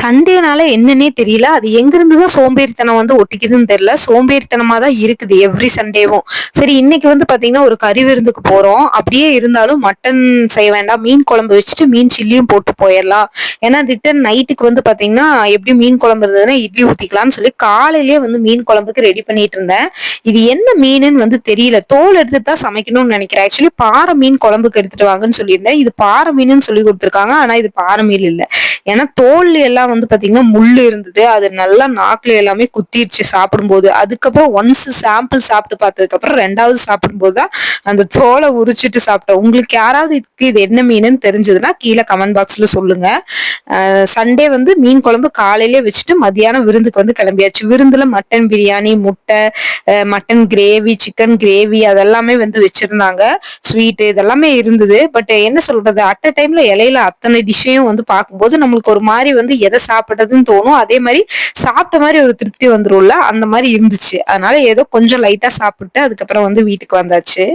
சண்டேனால என்னன்னே தெரியல. அது எங்கிருந்து தான் சோம்பேறித்தனம் வந்து ஒட்டிக்குதுன்னு தெரியல. சோம்பேறித்தனமா தான் இருக்குது எவ்ரி சண்டேவும். சரி இன்னைக்கு வந்து பாத்தீங்கன்னா, ஒரு கறி விருந்துக்கு போறோம். அப்படியே இருந்தாலும் மட்டன் செய்ய வேண்டாம். மீன் குழம்பு வச்சுட்டு மீன் சில்லியும் போட்டு போயிரலாம். ஏன்னா ரிட்டர்ன் நைட்டுக்கு வந்து பாத்தீங்கன்னா, எப்படியும் மீன் குழம்பு இருந்ததுன்னா இட்லி ஊத்திக்கலாம்னு சொல்லி காலையிலேயே வந்து மீன் குழம்புக்கு ரெடி பண்ணிட்டு இருந்தேன். இது என்ன மீனுன்னு வந்து தெரியல. தோல் எடுத்துட்டு தான் சமைக்கணும்னு நெனைக்கிறேன். ஆக்சுவலி பாறை மீன் குழம்புக்கு எடுத்துட்டு வாங்கன்னு சொல்லியிருந்தேன். இது பாறை மீனுன்னு சொல்லி குடுத்துருக்காங்க. ஆனா இது பாறை மீன் இல்ல. ஏன்னா தோல்ல எல்லாம் வந்து பாத்தீங்கன்னா முள்ளு இருந்தது. அது நல்லா நாக்குல எல்லாமே குத்திருச்சு சாப்பிடும்போது. அதுக்கப்புறம் ஒன்ஸ் சாம்பிள் சாப்பிட்டு பார்த்ததுக்கு அப்புறம் 2வது சாப்பிடும்போது தான் அந்த தோலை உரிச்சிட்டு சாப்பிட்டேன். உங்களுக்கு யாராவது இது என்ன மீனுன்னு தெரிஞ்சதுன்னா கீழே கமெண்ட் பாக்ஸ்ல சொல்லுங்க. சண்டே வந்து மீன் குழம்பு காலையிலே வச்சுட்டு மதியானம் விருந்துக்கு வந்து கிளம்பியாச்சு. விருந்துல மட்டன் பிரியாணி, முட்டை, மட்டன் கிரேவி, சிக்கன் கிரேவி அதெல்லாமே வந்து வச்சிருந்தாங்க. ஸ்வீட் இதெல்லாமே இருந்தது. பட் என்ன சொல்றது, அட் அ டைம்ல இலையில அத்தனை டிஷ்ஷையும் வந்து பார்க்கும்போது நம்மளுக்கு ஒரு மாதிரி வந்து எதை சாப்பிடுறதுன்னு தோணும். அதே மாதிரி சாப்பிட்ட மாதிரி ஒரு திருப்தி வந்துரும்ல, அந்த மாதிரி இருந்துச்சு. அதனால ஏதோ கொஞ்சம் லைட்டா சாப்பிட்டு அதுக்கப்புறம் வந்து வீட்டுக்கு வந்தாச்சு.